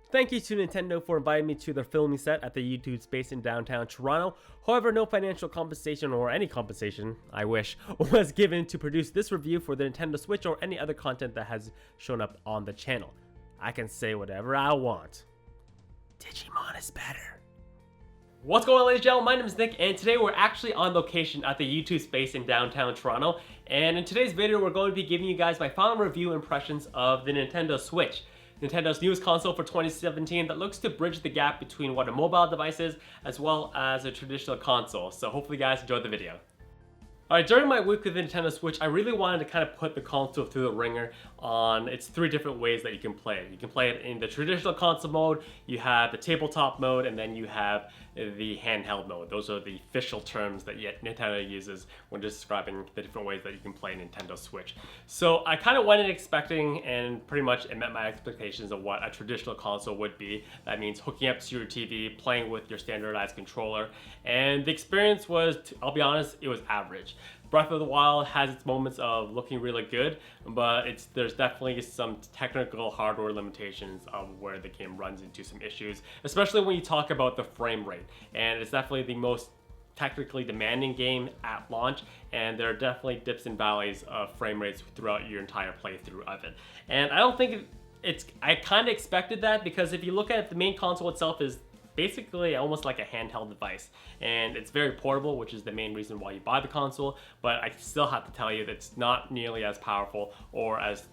Thank you to Nintendo for inviting me to their filming set at the YouTube space in downtown Toronto. However, no financial compensation or any compensation, I wish, was given to produce this review for the Nintendo Switch or any other content that has shown up on the channel. I can say whatever I want. Digimon is better. What's going on, ladies and gentlemen? My name is Nick, and today we're actually on location at the YouTube space in downtown Toronto. And in today's video, we're going to be giving you guys my final review impressions of the Nintendo Switch, Nintendo's newest console for 2017 that looks to bridge the gap between what a mobile device is as well as a traditional console. So hopefully you guys enjoyed the video. Alright, during my week with the Nintendo Switch, I really wanted to kind of put the console through the ringer on its three different ways that you can play it. You can play it in the traditional console mode, you have the tabletop mode, and then you have the handheld mode. Those are the official terms that Nintendo uses when describing the different ways that you can play Nintendo Switch. So I kind of went in expecting, and pretty much it met my expectations of what a traditional console would be. That means hooking up to your TV, playing with your standardized controller, and the experience was, I'll be honest, it was average. Breath of the Wild has its moments of looking really good, but there's definitely some technical hardware limitations of where the game runs into some issues, especially when you talk about the frame rate. And it's definitely the most technically demanding game at launch, and there are definitely dips and valleys of frame rates throughout your entire playthrough of it. And I don't think I kind of expected that, because if you look at it, the main console itself is basically almost like a handheld device, and it's very portable, which is the main reason why you buy the console. But I still have to tell you that it's not nearly as powerful or as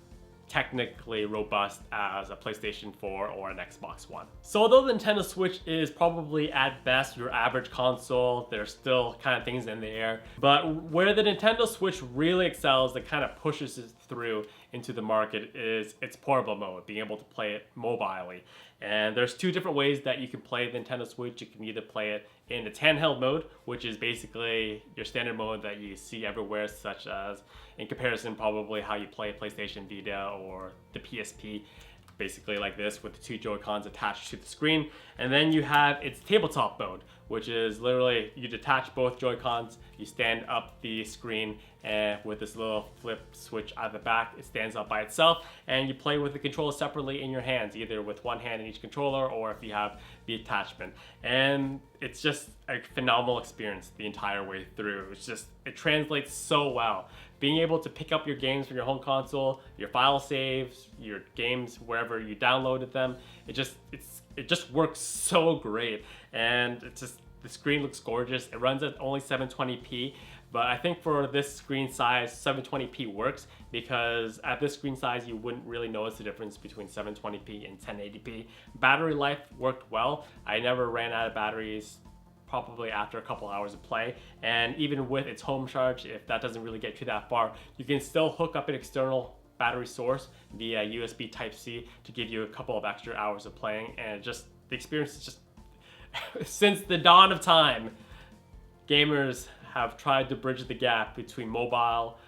technically robust as a PlayStation 4 or an Xbox One. So although the Nintendo Switch is probably at best your average console, there's still kind of things in the air. But where the Nintendo Switch really excels, that kind of pushes it through into the market, is its portable mode, being able to play it mobilely. And there's two different ways that you can play the Nintendo Switch. You can either play it in its handheld mode, which is basically your standard mode that you see everywhere, such as, in comparison, probably how you play PlayStation Vita or the PSP, basically like this, with the two Joy-Cons attached to the screen. And then you have its tabletop mode, which is literally you detach both Joy-Cons, you stand up the screen, and with this little flip switch at the back, it stands up by itself, and you play with the controller separately in your hands, either with one hand in each controller or if you have the attachment. And it's just a phenomenal experience the entire way through. It translates so well. Being able to pick up your games from your home console, your file saves, your games wherever you downloaded them, it just works so great. And the screen looks gorgeous. It runs at only 720p, but I think for this screen size, 720p works, because at this screen size, you wouldn't really notice the difference between 720p and 1080p. Battery life worked well. I never ran out of batteries probably after a couple hours of play. And even with its home charge, if that doesn't really get you that far, you can still hook up an external battery source via USB Type-C to give you a couple of extra hours of playing. And the experience is just, since the dawn of time, gamers have tried to bridge the gap between mobile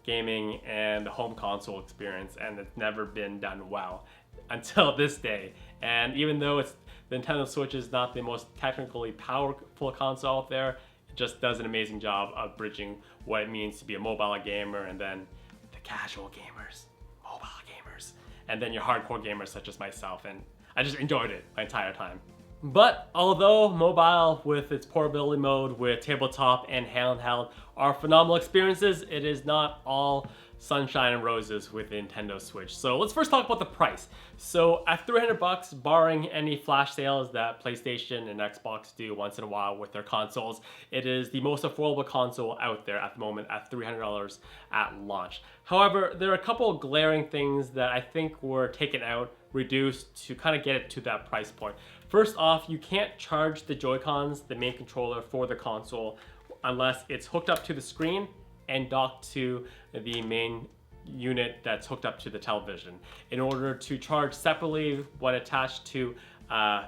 gaming and the home console experience, and it's never been done well until this day. And even though the Nintendo Switch is not the most technically powerful console out there, it just does an amazing job of bridging what it means to be a mobile gamer, and then the casual gamers, mobile gamers, and then your hardcore gamers such as myself. And I just enjoyed it my entire time. But although mobile with its portability mode, with tabletop and handheld are phenomenal experiences, it is not all sunshine and roses with the Nintendo Switch. So let's first talk about the price. So at $300, barring any flash sales that PlayStation and Xbox do once in a while with their consoles, it is the most affordable console out there at the moment at $300 at launch. However, there are a couple of glaring things that I think were taken out, reduced to kind of get it to that price point. First off, you can't charge the Joy-Cons, the main controller for the console, unless it's hooked up to the screen and docked to the main unit that's hooked up to the television. In order to charge separately when attached to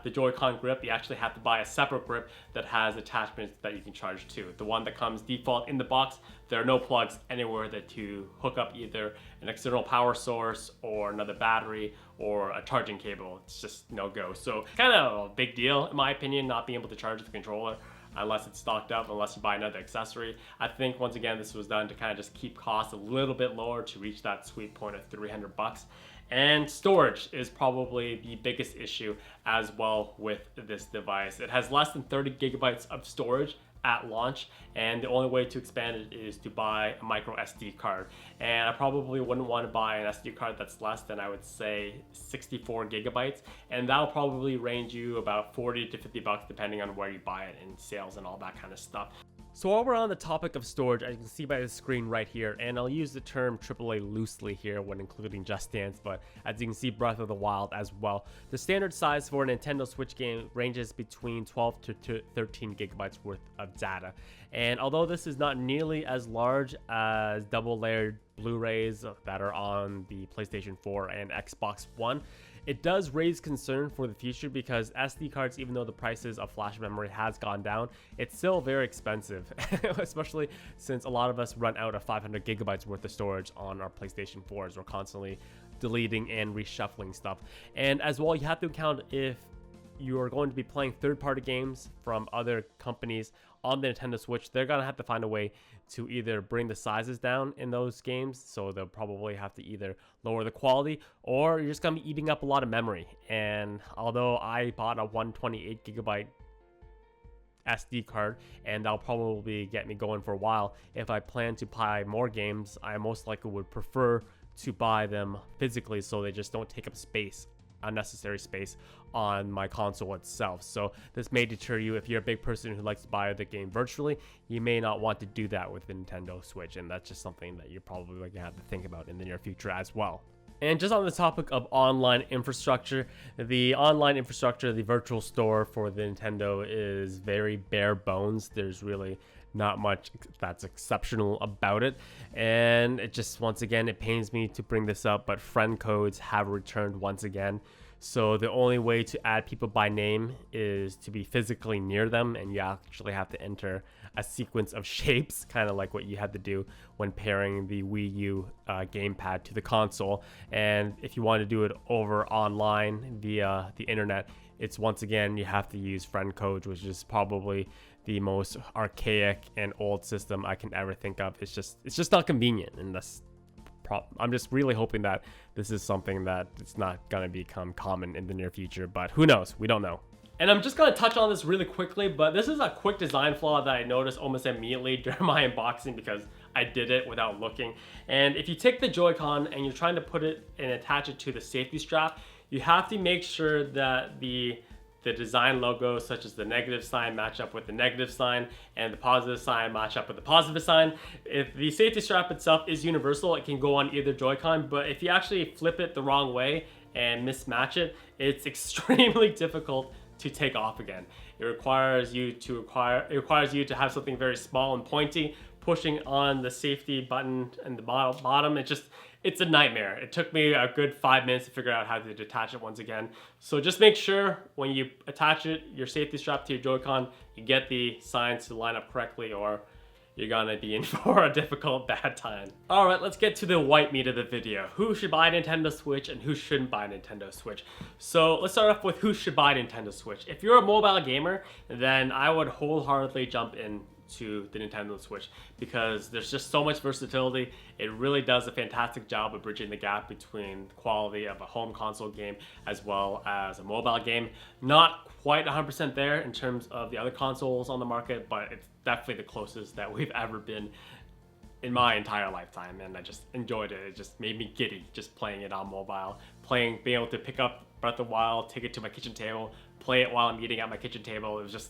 the Joy-Con grip, you actually have to buy a separate grip that has attachments that you can charge to. The one that comes default in the box, there are no plugs anywhere that you hook up either an external power source or another battery or a charging cable. It's just no go. So kind of a big deal in my opinion, not being able to charge the controller unless it's stocked up, unless you buy another accessory. I think once again this was done to kind of just keep costs a little bit lower to reach that sweet point of $300. And storage is probably the biggest issue as well with this device. It has less than 30 gigabytes of storage at launch, and the only way to expand it is to buy a micro SD card. And I probably wouldn't want to buy an SD card that's less than, I would say, 64 gigabytes, and that'll probably range you about 40 to 50 bucks depending on where you buy it in sales and all that kind of stuff. So while we're on the topic of storage, as you can see by the screen right here, and I'll use the term AAA loosely here when including Just Dance, but as you can see, Breath of the Wild as well. The standard size for a Nintendo Switch game ranges between 12 to 13 gigabytes worth of data. And although this is not nearly as large as double-layered Blu-rays that are on the PlayStation 4 and Xbox One, it does raise concern for the future because SD cards, even though the prices of flash memory has gone down, it's still very expensive, especially since a lot of us run out of 500 gigabytes worth of storage on our PlayStation 4s. We're constantly deleting and reshuffling stuff. And as well, you have to account if you're going to be playing third-party games from other companies on the Nintendo Switch, they're gonna have to find a way to either bring the sizes down in those games, so they'll probably have to either lower the quality, or you're just gonna be eating up a lot of memory. And although I bought a 128 gigabyte SD card, and that'll probably get me going for a while, if I plan to buy more games, I most likely would prefer to buy them physically so they just don't take up space, unnecessary space on my console itself. So this may deter you if you're a big person who likes to buy the game virtually. You may not want to do that with the Nintendo Switch, and that's just something that you're probably going to have to think about in the near future as well. And just on the topic of online infrastructure, the online infrastructure, the virtual store for the Nintendo is very bare bones. There's really not much that's exceptional about it. And it just, once again, it pains me to bring this up, but friend codes have returned once again. So the only way to add people by name is to be physically near them, and you actually have to enter a sequence of shapes, kind of like what you had to do when pairing the Wii U gamepad to the console. And if you want to do it over online via the internet, it's once again, you have to use friend codes, which is probably the most archaic and old system I can ever think of. It's just not convenient, and that's I'm just really hoping that this is something that it's not going to become common in the near future, but who knows? We don't know. And I'm just going to touch on this really quickly, but this is a quick design flaw that I noticed almost immediately during my unboxing because I did it without looking. And if you take the Joy-Con and you're trying to put it and attach it to the safety strap, you have to make sure that the design logos, such as the negative sign, match up with the negative sign, and the positive sign match up with the positive sign. If the safety strap itself is universal, it can go on either Joy-Con, but if you actually flip it the wrong way and mismatch it, it's extremely difficult to take off again. It requires you to have something very small and pointy, pushing on the safety button in the bottom. It's a nightmare. It took me a good 5 minutes to figure out how to detach it once again. So just make sure when you attach it, your safety strap to your Joy-Con, you get the signs to line up correctly, or you're gonna be in for a difficult bad time. All right, let's get to the white meat of the video. Who should buy a Nintendo Switch and who shouldn't buy a Nintendo Switch? So let's start off with who should buy a Nintendo Switch. If you're a mobile gamer, then I would wholeheartedly jump in to the Nintendo Switch because there's just so much versatility. It really does a fantastic job of bridging the gap between the quality of a home console game as well as a mobile game. Not quite 100% there in terms of the other consoles on the market, but it's definitely the closest that we've ever been in my entire lifetime, and I just enjoyed it. It just made me giddy just playing it on mobile, being able to pick up Breath of the Wild, take it to my kitchen table, play it while I'm eating at my kitchen table. It was just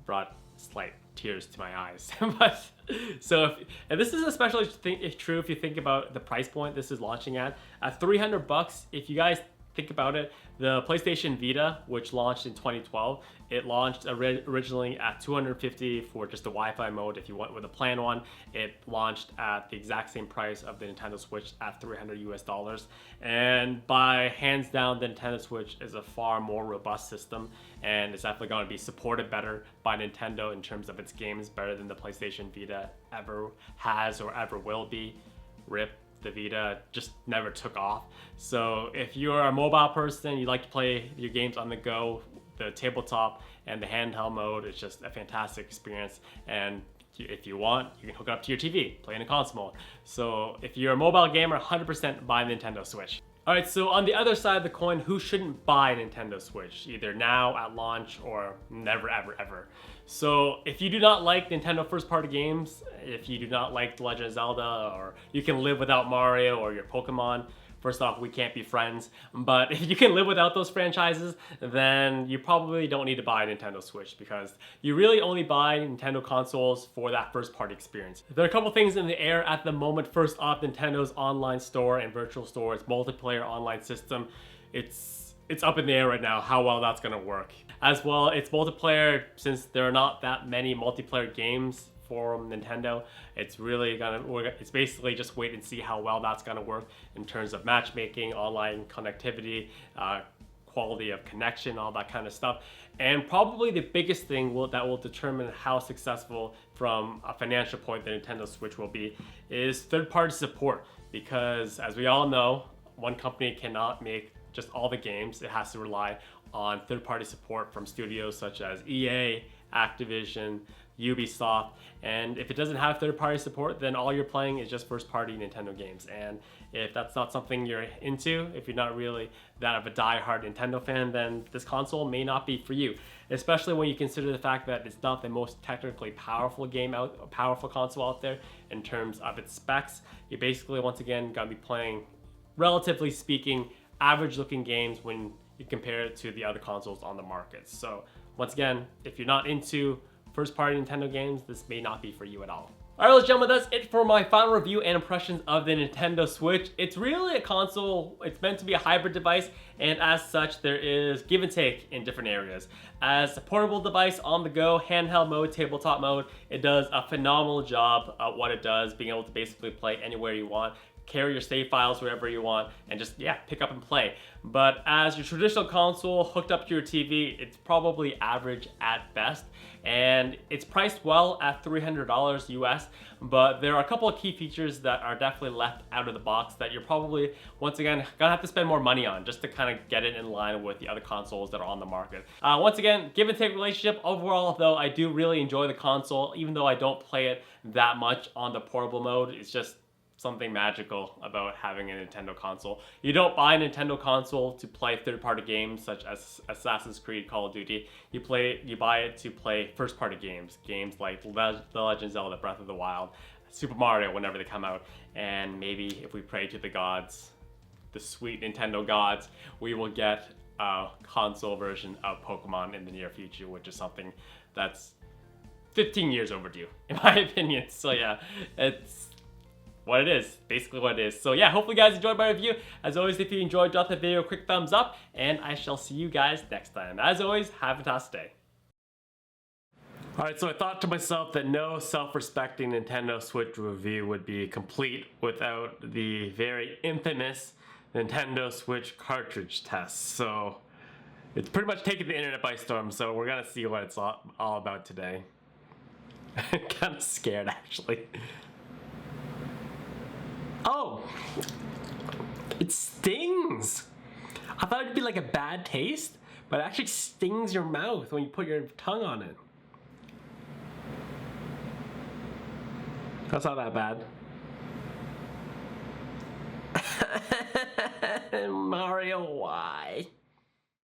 brought slight tears to my eyes. But so and this is especially true if you think about the price point this is launching at $300. If you guys think about it, the PlayStation Vita, which launched in 2012, it launched originally at $250 for just the Wi-Fi mode. If you went with a plan one, it launched at the exact same price of the Nintendo Switch at $300 US. And by hands down, the Nintendo Switch is a far more robust system, and it's definitely going to be supported better by Nintendo in terms of its games, better than the PlayStation Vita ever has or ever will be. RIP. The Vita just never took off. So if you're a mobile person, you like to play your games on the go, the tabletop and the handheld mode is just a fantastic experience. And if you want, you can hook it up to your TV, play in a console mode. So if you're a mobile gamer, 100% buy the Nintendo Switch. Alright, so on the other side of the coin, who shouldn't buy a Nintendo Switch? Either now, at launch, or never, ever, ever. So if you do not like Nintendo first-party games, if you do not like The Legend of Zelda, or you can live without Mario or your Pokemon, first off, we can't be friends. But if you can live without those franchises, then you probably don't need to buy a Nintendo Switch, because you really only buy Nintendo consoles for that first-party experience. There are a couple things in the air at the moment. First off, Nintendo's online store and virtual store, its multiplayer online system. It's up in the air right now how well that's gonna work. As well, it's multiplayer, since there are not that many multiplayer games for Nintendo. It's basically just wait and see how well that's gonna work in terms of matchmaking, online connectivity, quality of connection, all that kind of stuff. And probably the biggest thing that will determine how successful from a financial point the Nintendo Switch will be is third-party support. Because as we all know, one company cannot make just all the games. It has to rely on third-party support from studios such as EA, Activision, Ubisoft, and if it doesn't have third-party support, then all you're playing is just first-party Nintendo games. And if that's not something you're into, if you're not really that of a die-hard Nintendo fan, then this console may not be for you. Especially when you consider the fact that it's not the most technically powerful console out there in terms of its specs. You basically, once again, gotta be playing, relatively speaking, average-looking games when you compare it to the other consoles on the market. So once again, if you're not into first-party Nintendo games, this may not be for you at all. Alright, ladies and gentlemen, that's it for my final review and impressions of the Nintendo Switch. It's really a console, it's meant to be a hybrid device, and as such, there is give and take in different areas. As a portable device, on the go, handheld mode, tabletop mode, it does a phenomenal job at what it does, being able to basically play anywhere you want, carry your save files wherever you want, and just, pick up and play. But as your traditional console hooked up to your TV, it's probably average at best. And it's priced well at $300 US, but there are a couple of key features that are definitely left out of the box that you're probably, once again, gonna have to spend more money on just to kind of get it in line with the other consoles that are on the market. Once again, give and take relationship. Overall, though, I do really enjoy the console, even though I don't play it that much on the portable mode. It's just something magical about having a Nintendo console. You don't buy a Nintendo console to play third-party games such as Assassin's Creed, Call of Duty. You buy it to play first-party games like The Legend of Zelda, Breath of the Wild, Super Mario whenever they come out, and maybe if we pray to the gods, the sweet Nintendo gods, we will get a console version of Pokemon in the near future, which is something that's 15 years overdue, in my opinion. So yeah, it's what it is, basically what it is. So yeah, hopefully you guys enjoyed my review. As always, if you enjoyed, drop the video a quick thumbs up, and I shall see you guys next time. As always, have a fantastic day. Alright, so I thought to myself that no self-respecting Nintendo Switch review would be complete without the very infamous Nintendo Switch cartridge test. So it's pretty much taken the internet by storm, so we're gonna see what it's all about today. I'm kind of scared, actually. Oh, it stings. I thought it'd be like a bad taste, but it actually stings your mouth when you put your tongue on it. That's not that bad. Mario, why?